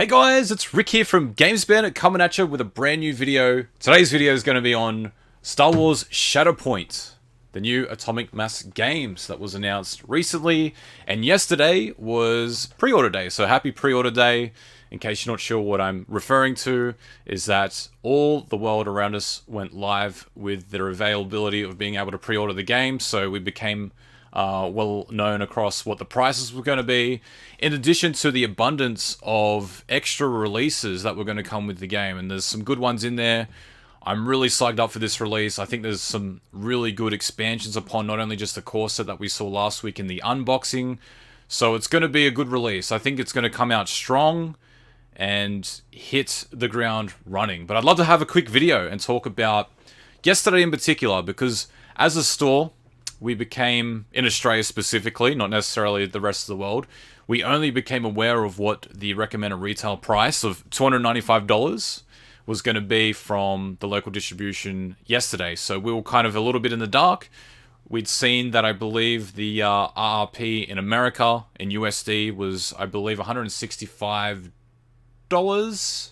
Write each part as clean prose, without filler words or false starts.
Hey guys, it's Rick here from Bandit coming at you with a brand new video. Today's video is going to be on Star Wars Shatterpoint, the new atomic mass games that was announced recently, and yesterday was pre-order day, so happy pre-order day. In case you're not sure what I'm referring to, is that all the world around us went live with their availability of being able to pre-order the game, so we became well known across what the prices were going to be, in addition to the abundance of extra releases that were going to come with the game. And there's some good ones in there. I'm really psyched up for this release. I think there's some really good expansions upon not only just the core set that we saw last week in the unboxing. So it's going to be a good release. I think it's going to come out strong and hit the ground running. But I'd love to have a quick video and talk about yesterday in particular, because as a store, we became, in Australia specifically, not necessarily the rest of the world, we only became aware of what the recommended retail price of $295 was going to be from the local distribution yesterday. So we were kind of a little bit in the dark. We'd seen that, I believe, the RRP in America, in USD, was, I believe, $165.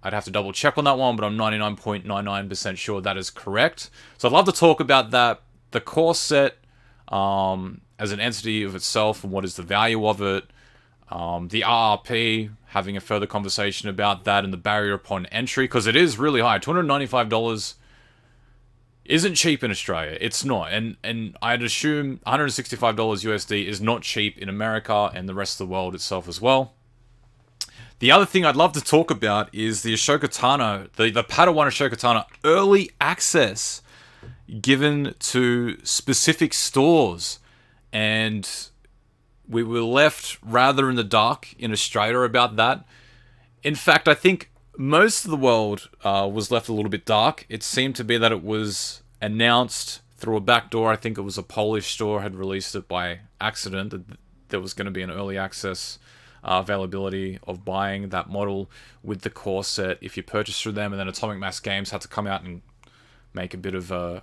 I'd have to double check on that one, but I'm 99.99% sure that is correct. So I'd love to talk about that. The core set as an entity of itself and what is the value of it. The RRP, having a further conversation about that and the barrier upon entry, because it is really high. $295 isn't cheap in Australia. It's not. And I'd assume $165 USD is not cheap in America and the rest of the world itself as well. The other thing I'd love to talk about is the Ahsoka Tano, the Padawan Ahsoka Tano early access given to specific stores, and we were left rather in the dark in Australia about that. In fact, I think most of the world was left a little bit dark. It seemed to be that it was announced through a back door. I think it was a Polish store had released it by accident, that there was going to be an early access availability of buying that model with the core set if you purchase through them, and then Atomic Mass Games had to come out and make a bit of a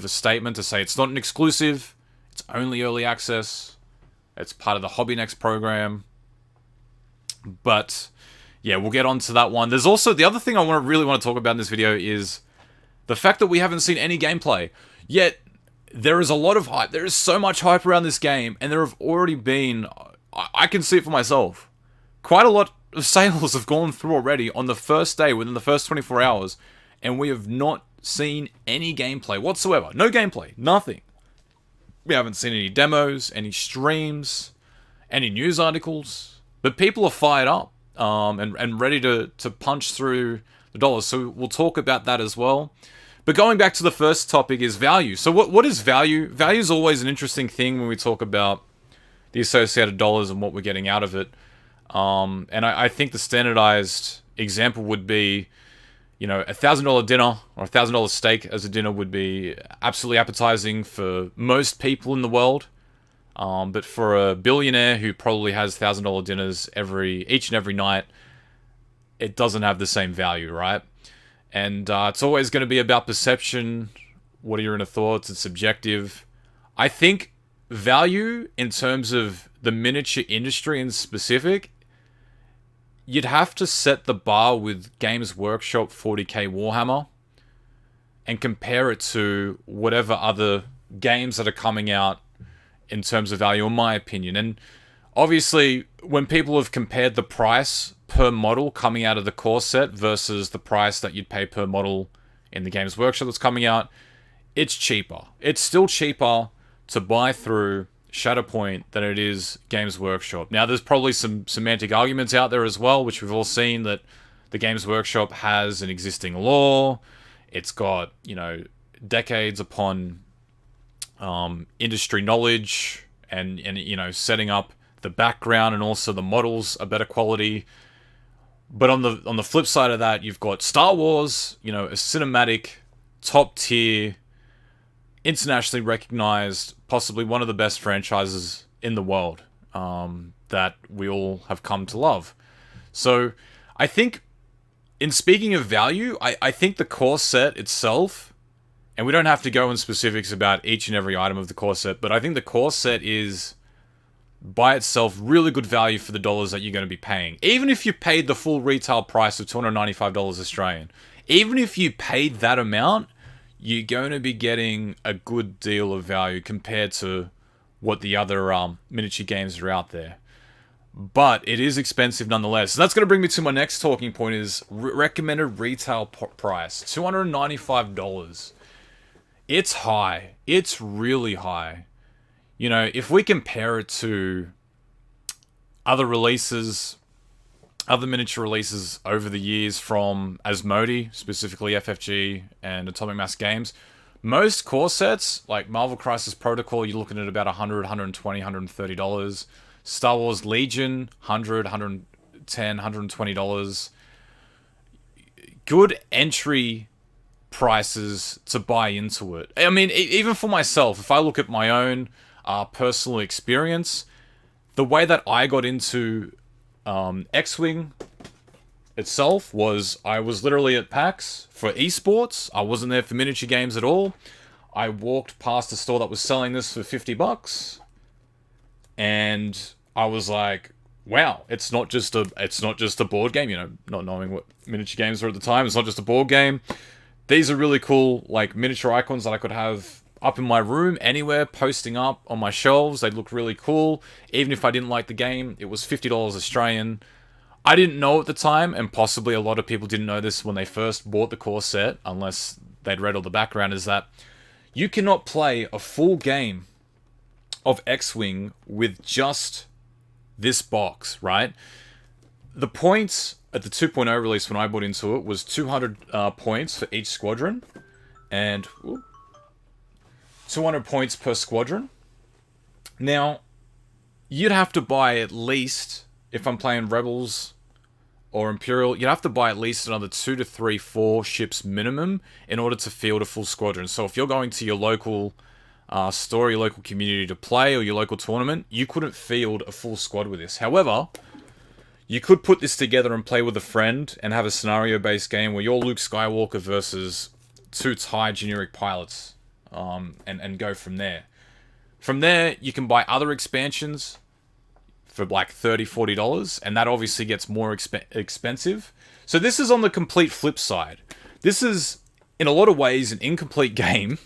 statement to say it's not an exclusive, it's only early access, it's part of the Hobby Next program. But yeah, we'll get on to that one. There's also the other thing I really want to talk about in this video is the fact that we haven't seen any gameplay yet. There is a lot of hype. There is so much hype around this game, and there have already been, I can see it for myself, quite a lot of sales have gone through already on the first day, within the first 24 hours, and we have not seen any gameplay whatsoever. No gameplay, nothing. We haven't seen any demos, any streams, any news articles, but people are fired up and ready to punch through the dollars. So we'll talk about that as well. But going back to the first topic is value. So what is value? Value is always an interesting thing when we talk about the associated dollars and what we're getting out of it. And I think the standardized example would be, you know, $1,000 dinner or $1,000 steak as a dinner would be absolutely appetizing for most people in the world. But for a billionaire who probably has $1,000 dinners each and every night, it doesn't have the same value, right? And it's always going to be about perception. What are your inner thoughts? It's subjective. I think value in terms of the miniature industry in specific, you'd have to set the bar with Games Workshop 40k Warhammer and compare it to whatever other games that are coming out in terms of value, in my opinion. And obviously, when people have compared the price per model coming out of the core set versus the price that you'd pay per model in the Games Workshop that's coming out, it's cheaper. It's still cheaper to buy through Shatterpoint than it is Games Workshop. Now, there's probably some semantic arguments out there as well, which we've all seen, that the Games Workshop has an existing lore. It's got, you know, decades upon industry knowledge and you know, setting up the background, and also the models are better quality. But on the flip side of that, you've got Star Wars, you know, a cinematic, top tier, internationally recognized, possibly one of the best franchises in the world that we all have come to love. So I think, in speaking of value, I think the core set itself, and we don't have to go in specifics about each and every item of the core set, but I think the core set is by itself, really good value for the dollars that you're going to be paying. Even if you paid the full retail price of $295 Australian, even if you paid that amount, you're going to be getting a good deal of value compared to what the other miniature games are out there. But it is expensive nonetheless. So that's going to bring me to my next talking point is recommended retail price. $295. It's high. It's really high. You know, if we compare it to other releases, other miniature releases over the years from Asmodee, specifically FFG and Atomic Mass Games, most core sets, like Marvel Crisis Protocol, you're looking at about $100, $120, $130. Star Wars Legion, $100, $110, $120. Good entry prices to buy into it. I mean, even for myself, if I look at my own personal experience, the way that I got into X-Wing itself was I was literally at PAX for esports. I wasn't there for miniature games at all. I walked past a store that was selling this for $50, and I was like, wow, it's not just a board game, you know, not knowing what miniature games were at the time. It's not just a board game. These are really cool, like, miniature icons that I could have up in my room, anywhere, posting up on my shelves. They'd look really cool. Even if I didn't like the game, it was $50 Australian. I didn't know at the time, and possibly a lot of people didn't know this when they first bought the core set, unless they'd read all the background, is that you cannot play a full game of X-Wing with just this box, right? The points at the 2.0 release when I bought into it was 200 points for each squadron, and 200 points per squadron. Now, you'd have to buy at least, if I'm playing Rebels or Imperial, you'd have to buy at least another 2 to 3, 4 ships minimum in order to field a full squadron. So if you're going to your local store, your local community to play, or your local tournament, you couldn't field a full squad with this. However, you could put this together and play with a friend and have a scenario-based game where you're Luke Skywalker versus 2 TIE generic pilots, and go from there. From there, you can buy other expansions for like $30, $40, and that obviously gets more expensive. So this is on the complete flip side. This is, in a lot of ways, an incomplete game,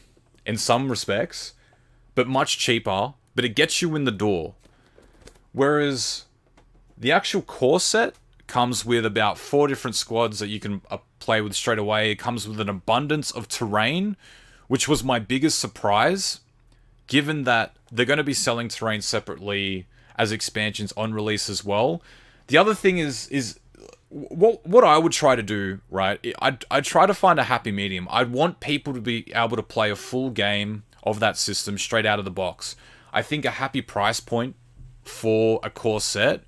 in some respects, but much cheaper, but it gets you in the door. Whereas the actual core set comes with about 4 different squads that you can play with straight away. It comes with an abundance of terrain, which was my biggest surprise, given that they're going to be selling terrain separately as expansions on release as well. The other thing is what I would try to do, right? I'd try to find a happy medium. I'd want people to be able to play a full game of that system straight out of the box. I think a happy price point for a core set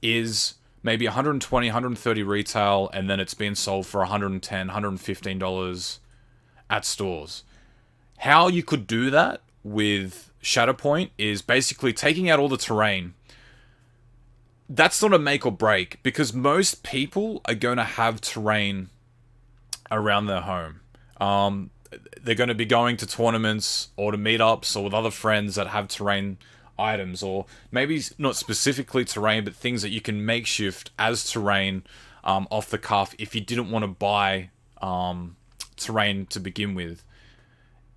is maybe $120, $130 retail, and then it's being sold for $110, $115 at stores. How you could do that with Shatterpoint is basically taking out all the terrain. That's not a make or break, because most people are going to have terrain around their home. They're going to be going to tournaments or to meetups or with other friends that have terrain items, or maybe not specifically terrain, but things that you can makeshift as terrain off the cuff if you didn't want to buy terrain to begin with.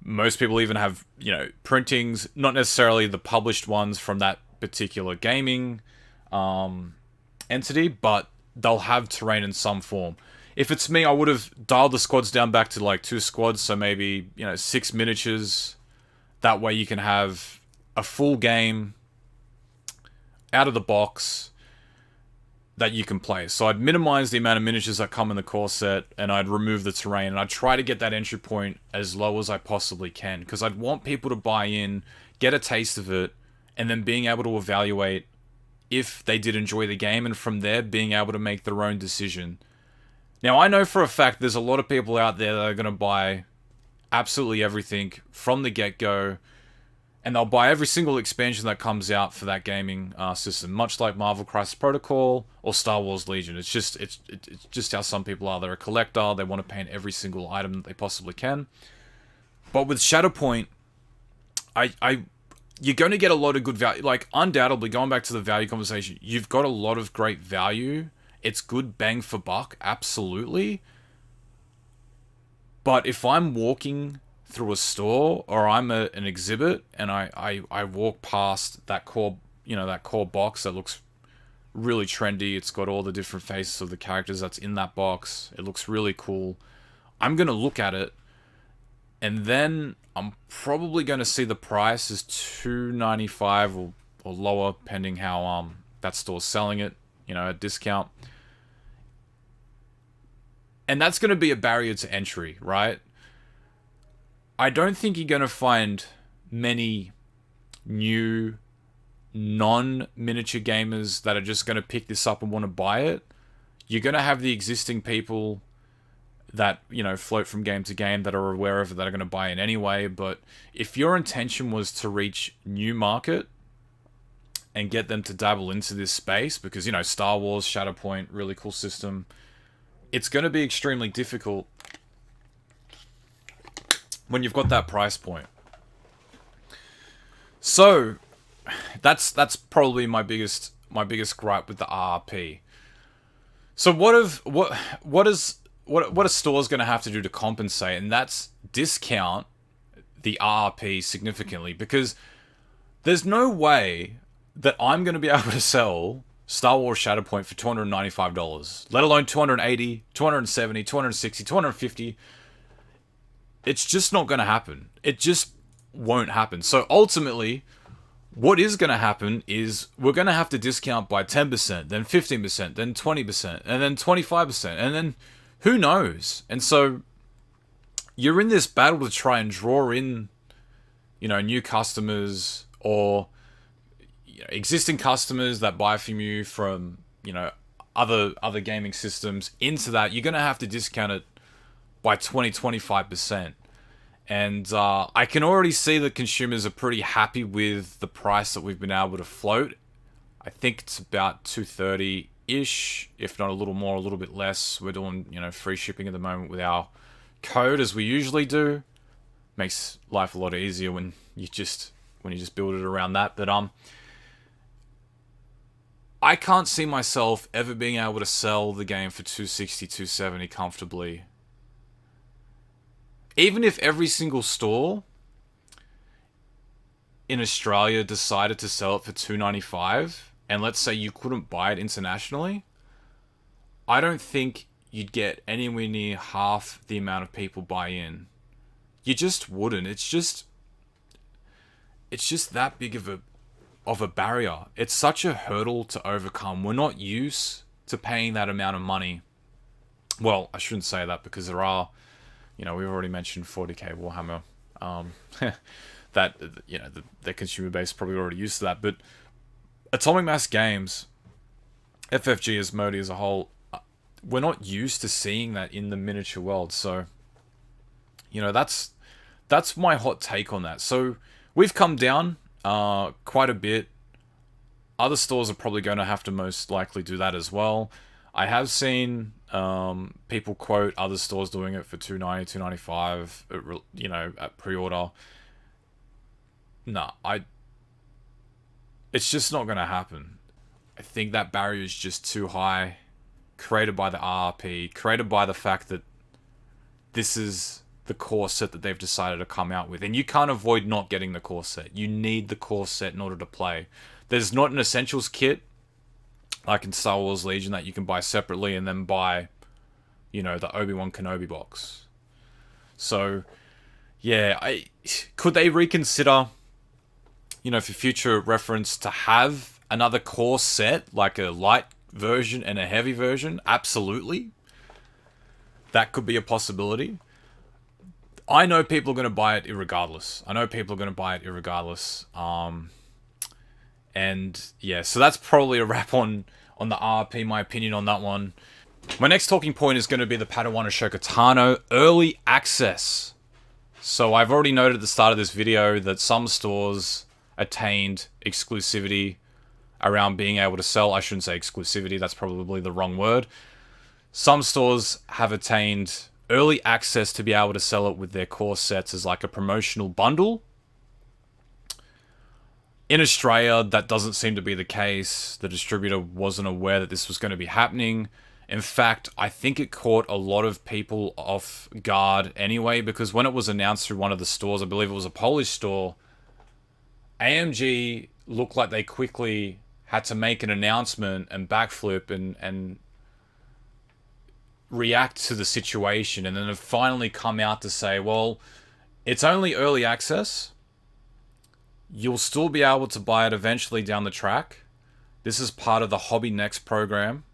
Most people even have, you know, printings, not necessarily the published ones from that particular gaming entity, but they'll have terrain in some form. If it's me, I would have dialed the squads down back to like 2 squads, so maybe, you know, 6 miniatures. That way you can have a full game out of the box that you can play. So I'd minimize the amount of miniatures that come in the core set, and I'd remove the terrain, and I'd try to get that entry point as low as I possibly can, because I'd want people to buy in, get a taste of it, and then being able to evaluate if they did enjoy the game, and from there being able to make their own decision. Now, I know for a fact there's a lot of people out there that are going to buy absolutely everything from the get-go, and they'll buy every single expansion that comes out for that gaming system, much like Marvel Crisis Protocol or Star Wars Legion. It's just how some people are. They're a collector. They want to paint every single item that they possibly can. But with Shatterpoint, you're going to get a lot of good value. Like, undoubtedly, going back to the value conversation, you've got a lot of great value. It's good bang for buck, absolutely. But if I'm walking through a store or I'm an exhibit and I walk past that core, that core box that looks really trendy, it's got all the different faces of the characters that's in that box, it looks really cool, I'm going to look at it, and then I'm probably going to see the price is $2.95 or lower, depending how that store's selling it, at discount. And that's going to be a barrier to entry, right? I don't think you're going to find many new non-miniature gamers that are just going to pick this up and want to buy it. You're going to have the existing people that, float from game to game that are aware of it, that are going to buy it anyway. But if your intention was to reach new market and get them to dabble into this space, because, Star Wars Shatterpoint, really cool system, it's going to be extremely difficult when you've got that price point. So that's probably my biggest gripe with the RRP. So what are stores going to have to do to compensate? And that's discount the RRP significantly, because there's no way that I'm going to be able to sell Star Wars Shatterpoint for $295, let alone $280, $270, $260, $250. It's just not going to happen. It just won't happen. So ultimately, what is going to happen is we're going to have to discount by 10%, then 15%, then 20%, and then 25%, and then who knows? And so you're in this battle to try and draw in, new customers or existing customers that buy from you from, other gaming systems into that. You're going to have to discount it by 20-25%. And I can already see that consumers are pretty happy with the price that we've been able to float. I think it's about $230-ish, if not a little more, a little bit less. We're doing, free shipping at the moment with our code, as we usually do. Makes life a lot easier when you just build it around that. But I can't see myself ever being able to sell the game for $260, $270 comfortably. Even if every single store in Australia decided to sell it for $295, and let's say you couldn't buy it internationally, I don't think you'd get anywhere near half the amount of people buy in. You just wouldn't. It's just that big of a barrier. It's such a hurdle to overcome. We're not used to paying that amount of money. Well, I shouldn't say that, because there are, we've already mentioned 40k Warhammer. That, the consumer base is probably already used to that. But Atomic Mass Games, FFG as Modi as a whole, we're not used to seeing that in the miniature world. So, that's my hot take on that. So we've come down quite a bit. Other stores are probably going to have to most likely do that as well. I have seen people quote other stores doing it for $290, $295, at pre-order. No, it's just not going to happen. I think that barrier is just too high, created by the RRP, created by the fact that this is the core set that they've decided to come out with. And you can't avoid not getting the core set. You need the core set in order to play. There's not an Essentials kit, like in Star Wars Legion, that you can buy separately and then buy, the Obi-Wan Kenobi box. So, yeah, could they reconsider, for future reference, to have another core set, like a light version and a heavy version? Absolutely. That could be a possibility. I know people are going to buy it irregardless. And yeah, so that's probably a wrap on the RP, my opinion on that one. My next talking point is going to be the Padawan Ahsoka Tano early access. So I've already noted at the start of this video that some stores attained exclusivity around being able to sell. I shouldn't say exclusivity, that's probably the wrong word. Some stores have attained early access to be able to sell it with their core sets as like a promotional bundle. In Australia, that doesn't seem to be the case. The distributor wasn't aware that this was going to be happening. In fact, I think it caught a lot of people off guard anyway, because when it was announced through one of the stores, I believe it was a Polish store, AMG looked like they quickly had to make an announcement and backflip and react to the situation, and then have finally come out to say, well, it's only early access. You'll still be able to buy it eventually down the track. This is part of the Hobby Next program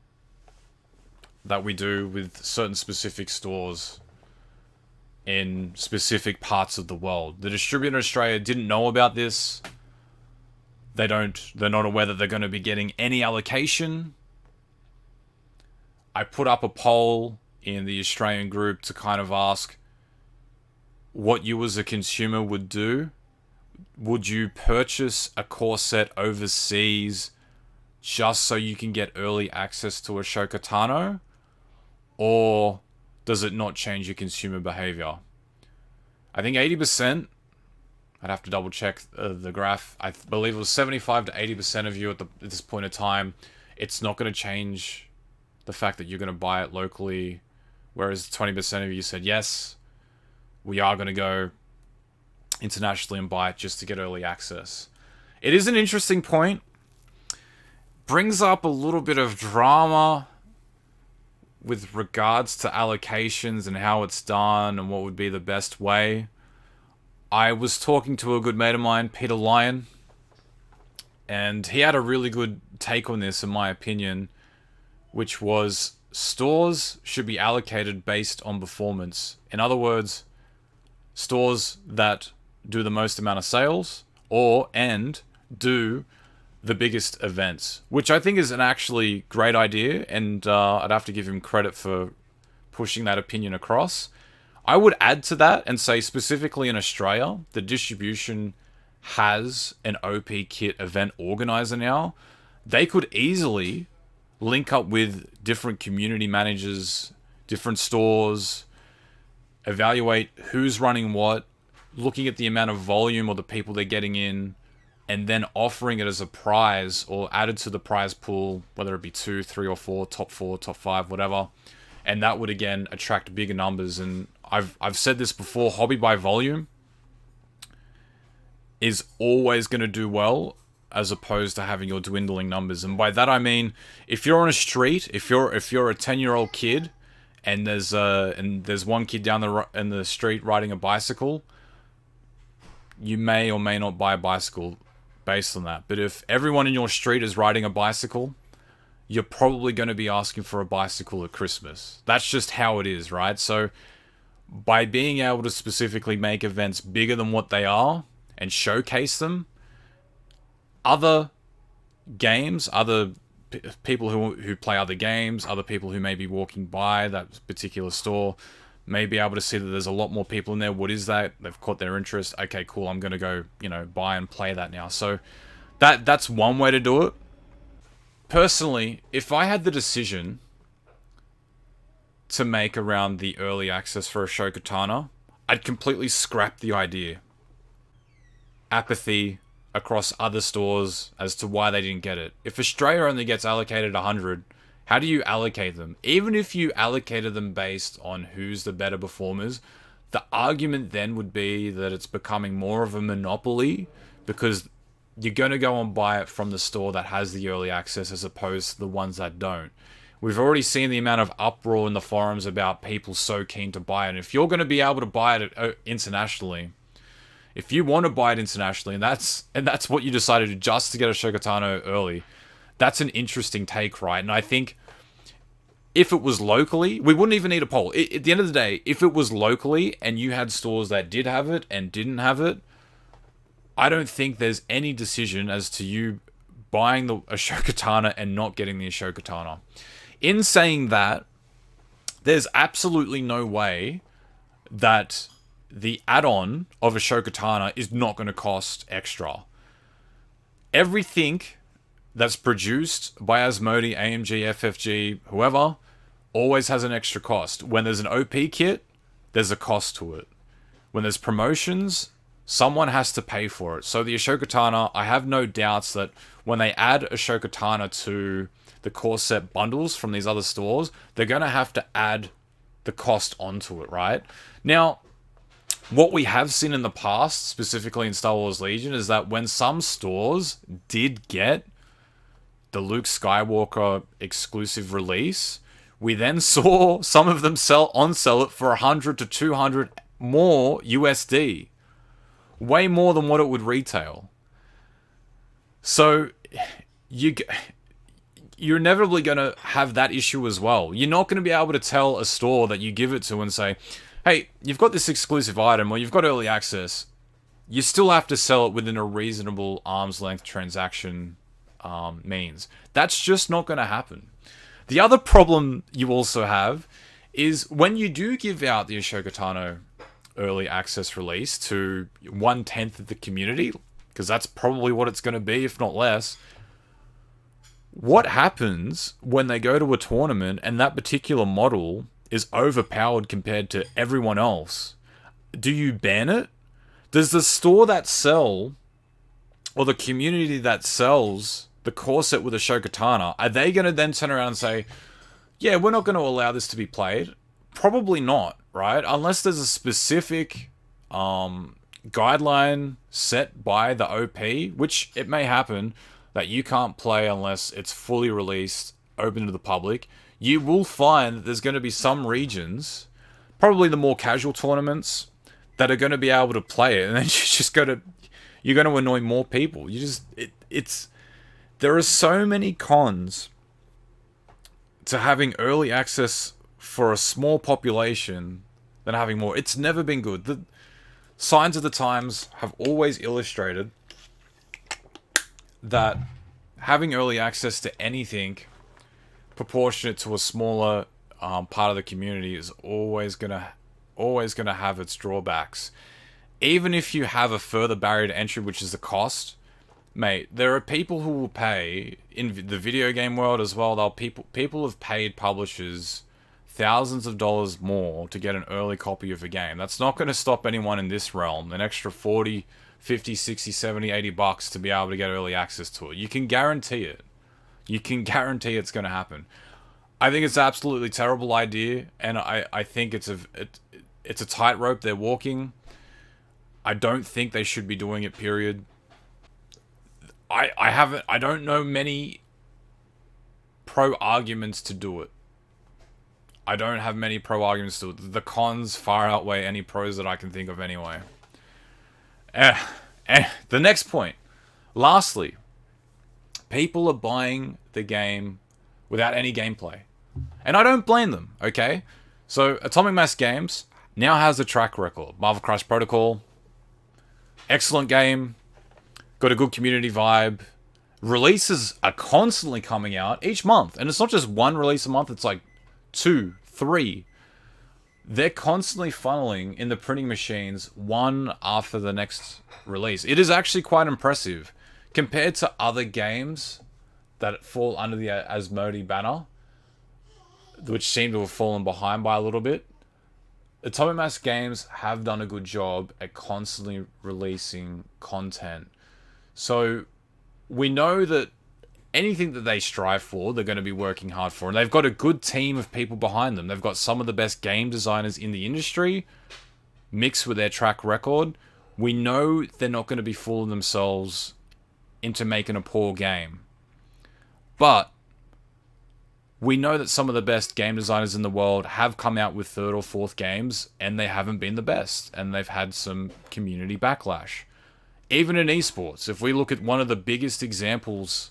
that we do with certain specific stores in specific parts of the world. The distributor in Australia didn't know about this. They're not aware that they're going to be getting any allocation. I put up a poll in the Australian group to kind of ask what you as a consumer would do. Would you purchase a core set overseas just so you can get early access to Ahsoka Tano? Or does it not change your consumer behavior? I think 80%, I'd have to double check the graph, I believe it was 75 to 80% of you at this point in time, it's not going to change the fact that you're going to buy it locally, whereas 20% of you said, yes, we are going to go internationally and buy it just to get early access. It is an interesting point. Brings up a little bit of drama with regards to allocations and how it's done and what would be the best way. I was talking to a good mate of mine, Peter Lyon, and he had a really good take on this, in my opinion, which was stores should be allocated based on performance. In other words, stores that do the most amount of sales and do the biggest events, which I think is an actually great idea, and I'd have to give him credit for pushing that opinion across. I would add to that and say specifically in Australia, the distribution has an OP kit event organizer now. They could easily link up with different community managers, different stores, evaluate who's running what, looking at the amount of volume or the people they're getting in, and then offering it as a prize or added to the prize pool, whether it be 2, 3, or 4, top 5, whatever. And that would again attract bigger numbers. And I've said this before, hobby by volume is always going to do well as opposed to having your dwindling numbers. And by that I mean, if you're on a street, if you're a 10-year-old kid and there's one kid down in the street riding a bicycle, you may or may not buy a bicycle based on that. But if everyone in your street is riding a bicycle, you're probably going to be asking for a bicycle at Christmas. That's just how it is, right? So by being able to specifically make events bigger than what they are and showcase them, other games, other people who play other games, other people who may be walking by that particular store may be able to see that there's a lot more people in there. What is that? They've caught their interest. Okay, cool. I'm going to go, buy and play that now. So that's one way to do it. Personally, if I had the decision to make around the early access for Ahsoka Tano, I'd completely scrap the idea. Apathy across other stores as to why they didn't get it. If Australia only gets allocated 100, how do you allocate them? Even if you allocated them based on who's the better performers, the argument then would be that it's becoming more of a monopoly because you're going to go and buy it from the store that has the early access as opposed to the ones that don't. We've already seen the amount of uproar in the forums about people so keen to buy it. And if you're going to be able to buy it internationally, if you want to buy it internationally, and that's what you decided to just to get Ahsoka Tano early, that's an interesting take, right? And I think if it was locally, we wouldn't even need a poll. At the end of the day, if it was locally and you had stores that did have it and didn't have it, I don't think there's any decision as to you buying the Ahsoka Tano and not getting the Ahsoka Tano. In saying that, there's absolutely no way that the add-on of Ahsoka Tano is not going to cost extra. Everything that's produced by Asmodee, AMG, FFG, whoever, always has an extra cost. When there's an OP kit, there's a cost to it. When there's promotions, Someone has to pay for it. So the Ahsoka Tano, I have no doubts that when they add Ahsoka Tano to the core set bundles from these other stores, they're going to have to add the cost onto it, right? Now, what we have seen in the past, specifically in Star Wars Legion, is that when some stores did get the Luke Skywalker exclusive release, we then saw some of them sell it for 100 to 200 more USD. Way more than what it would retail. So you're inevitably going to have that issue as well. You're not going to be able to tell a store that you give it to and say, hey, you've got this exclusive item or you've got early access. You still have to sell it within a reasonable arm's length transaction means. That's just not going to happen. The other problem you also have is when you do give out the Ahsoka Tano early access release to 1/10 of the community, because that's probably what it's going to be, if not less. What happens when they go to a tournament and that particular model is overpowered compared to everyone else? Do you ban it? Does the store that sell, or the community that sells the core set with Ahsoka Tano, are they going to then turn around and say, yeah, we're not going to allow this to be played? Probably not, right? Unless there's a specific guideline set by the OP, which it may happen, that you can't play unless it's fully released, open to the public. You will find that there's going to be some regions, probably the more casual tournaments, that are going to be able to play it, and then you're going to annoy more people. There are so many cons to having early access for a small population than having more. It's never been good. The signs of the times have always illustrated that having early access to anything proportionate to a smaller part of the community is always gonna have its drawbacks. Even if you have a further barrier to entry, which is the cost, mate, there are people who will pay in the video game world as well. People have paid publishers thousands of dollars more to get an early copy of a game. That's not going to stop anyone in this realm an extra 40, 50, 60, 70, 80 bucks to be able to get early access to it. You can guarantee it. You can guarantee it's going to happen. I think it's an absolutely terrible idea, and I think it's a tightrope they're walking. I don't think they should be doing it, period. I don't know many pro arguments to do it. I don't have many pro arguments to it. The cons far outweigh any pros that I can think of anyway. The next point. Lastly, people are buying the game without any gameplay. And I don't blame them, okay? So, Atomic Mass Games now has a track record. Marvel Crisis Protocol, excellent game, got a good community vibe. Releases are constantly coming out each month. And it's not just one release a month, it's like 2, 3. They're constantly funneling in the printing machines one after the next release. It is actually quite impressive compared to other games that fall under the Asmodee banner, which seem to have fallen behind by a little bit. Atomic Mass Games have done a good job at constantly releasing content. So we know that anything that they strive for, they're going to be working hard for. And they've got a good team of people behind them. They've got some of the best game designers in the industry, mixed with their track record. We know they're not going to be fooling themselves into making a poor game. But we know that some of the best game designers in the world have come out with 3rd or 4th games, and they haven't been the best. And they've had some community backlash. Even in esports, if we look at one of the biggest examples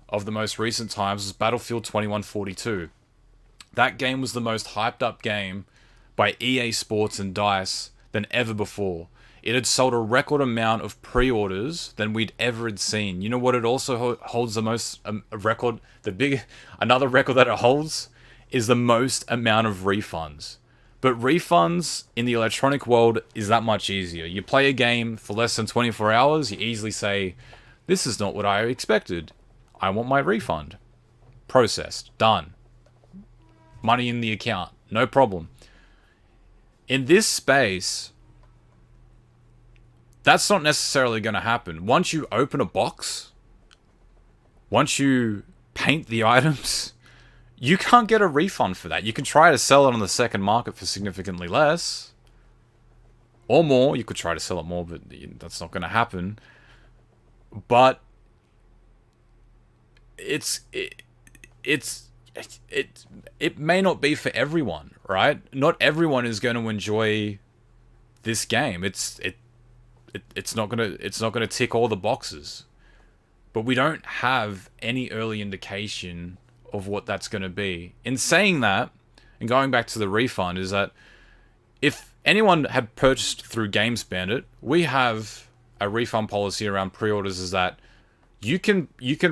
of the most recent times is Battlefield 2142. That game was the most hyped up game by EA Sports and DICE than ever before. It had sold a record amount of pre-orders than we'd ever had seen. You know what it also holds the most record? Another record that it holds is the most amount of refunds. But refunds in the electronic world is that much easier. You play a game for less than 24 hours, you easily say, this is not what I expected. I want my refund. Processed. Done. Money in the account. No problem. In this space, that's not necessarily going to happen. Once you open a box, once you paint the items, you can't get a refund for that. You can try to sell it on the second market for significantly less. Or more. You could try to sell it more, but that's not going to happen. But it may not be for everyone, right? Not everyone is going to enjoy this game. It's not gonna tick all the boxes. But we don't have any early indication of what that's going to be. In saying that, and going back to the refund, is that if anyone had purchased through Games Bandit, we have a refund policy around pre-orders, is that you can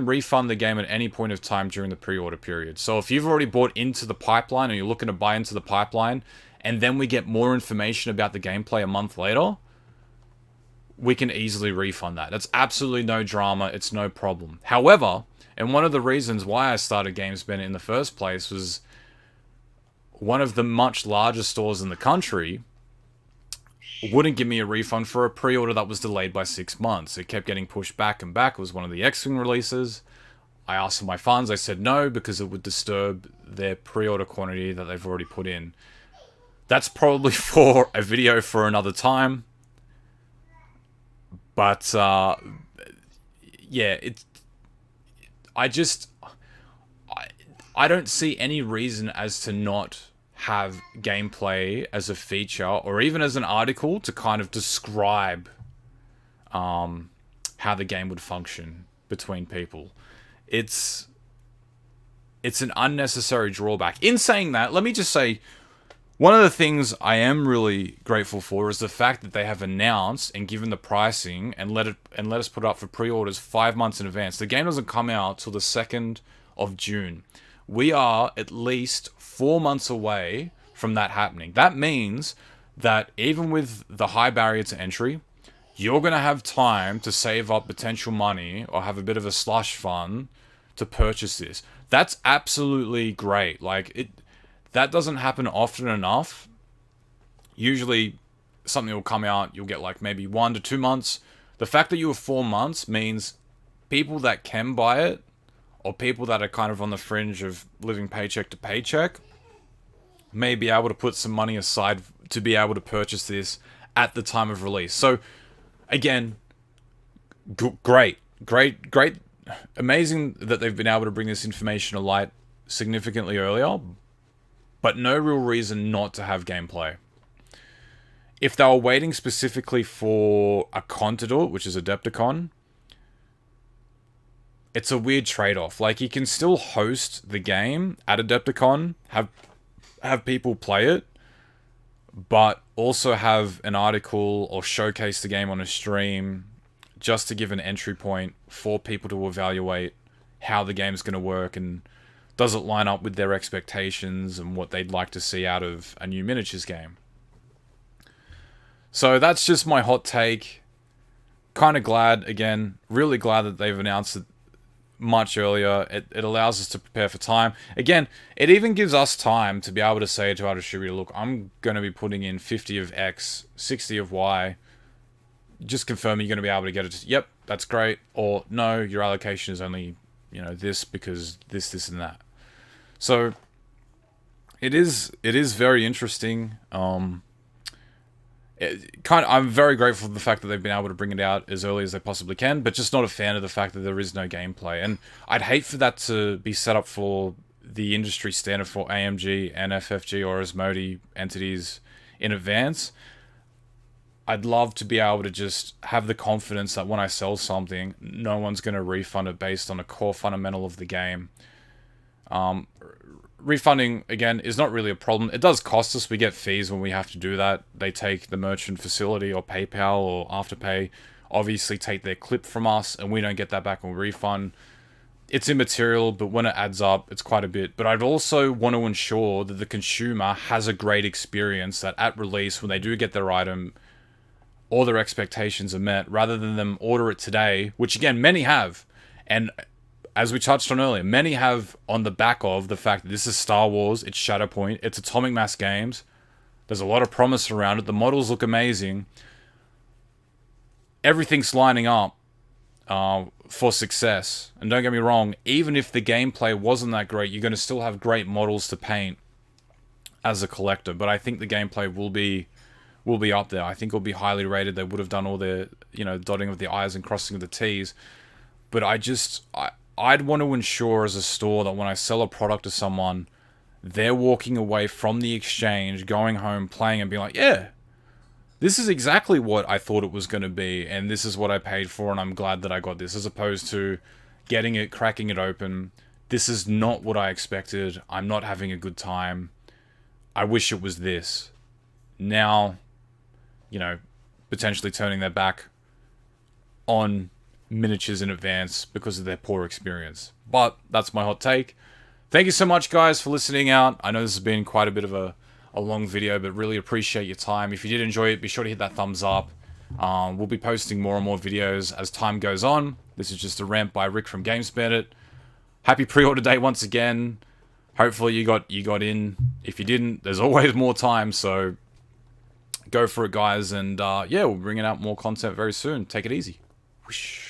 refund the game at any point of time during the pre-order period. So if you've already bought into the pipeline, or you're looking to buy into the pipeline, and then we get more information about the gameplay a month later, we can easily refund that. That's absolutely no drama. It's no problem. However, and one of the reasons why I started Games Bandit in the first place was one of the much larger stores in the country wouldn't give me a refund for a pre-order that was delayed by 6 months. It kept getting pushed back and back. It was one of the X-Wing releases. I asked for my funds. I said no, because it would disturb their pre-order quantity that they've already put in. That's probably for a video for another time. But, yeah, I don't see any reason as to not have gameplay as a feature, or even as an article, to kind of describe how the game would function between people. It's an unnecessary drawback. In saying that, let me just say, one of the things I am really grateful for is the fact that they have announced and given the pricing and let us put it up for pre-orders 5 months in advance. The game doesn't come out till the 2nd of June. We are at least 4 months away from that happening. That means that even with the high barrier to entry, you're going to have time to save up potential money or have a bit of a slush fund to purchase this. That's absolutely great. That doesn't happen often enough. Usually something will come out, you'll get like maybe 1 to 2 months. The fact that you have 4 months means people that can buy it, or people that are kind of on the fringe of living paycheck to paycheck, may be able to put some money aside to be able to purchase this at the time of release. So, again, great. Amazing that they've been able to bring this information to light significantly earlier, but no real reason not to have gameplay. If they were waiting specifically for a con to do it, which is Adepticon, it's a weird trade-off. Like, you can still host the game at Adepticon, have people play it, but also have an article or showcase the game on a stream just to give an entry point for people to evaluate how the game's going to work and does it line up with their expectations and what they'd like to see out of a new miniatures game. So that's just my hot take. Kind of glad, again, really glad that they've announced it much earlier. It allows us to prepare for time. Again, it even gives us time to be able to say to our distributor, look, I'm going to be putting in 50 of X, 60 of Y. Just confirm you're going to be able to get it. Yep, that's great. Or no, your allocation is only, this because this and that. So it is very interesting. I'm very grateful for the fact that they've been able to bring it out as early as they possibly can, but just not a fan of the fact that there is no gameplay. And I'd hate for that to be set up for the industry standard for AMG and FFG or Asmodee entities in advance. I'd love to be able to just have the confidence that when I sell something, no one's going to refund it based on a core fundamental of the game. Refunding, again, is not really a problem. It does cost us. We get fees when we have to do that. They take the merchant facility or PayPal or Afterpay, obviously take their clip from us, and we don't get that back when we refund. It's immaterial, but when it adds up, it's quite a bit. But I'd also want to ensure that the consumer has a great experience, that at release, when they do get their item, all their expectations are met, rather than them order it today, which, again, many have. And as we touched on earlier, many have on the back of the fact that this is Star Wars, it's Shatterpoint, it's Atomic Mass Games. There's a lot of promise around it. The models look amazing. everything's lining up for success. And don't get me wrong, even if the gameplay wasn't that great, you're going to still have great models to paint as a collector. But I think the gameplay will be up there. I think it'll be highly rated. They would have done all the, dotting of the I's and crossing of the T's. But I'd want to ensure as a store that when I sell a product to someone, they're walking away from the exchange, going home, playing, and being like, yeah, this is exactly what I thought it was going to be, and this is what I paid for, and I'm glad that I got this, as opposed to getting it, cracking it open. This is not what I expected. I'm not having a good time. I wish it was this. Now, potentially turning their back on miniatures in advance because of their poor experience. But that's my hot take. Thank you so much, guys, for listening out. I know this has been quite a bit of a long video, but really appreciate your time. If you did enjoy it, be sure to hit that thumbs up. We'll be posting more and more videos as time goes on. This is just a rant by Rick from Games Bandit. Happy pre-order day once again. Hopefully you got in. If you didn't, there's always more time, so go for it, guys. And yeah, we'll be bringing out more content very soon. Take it easy. Whoosh.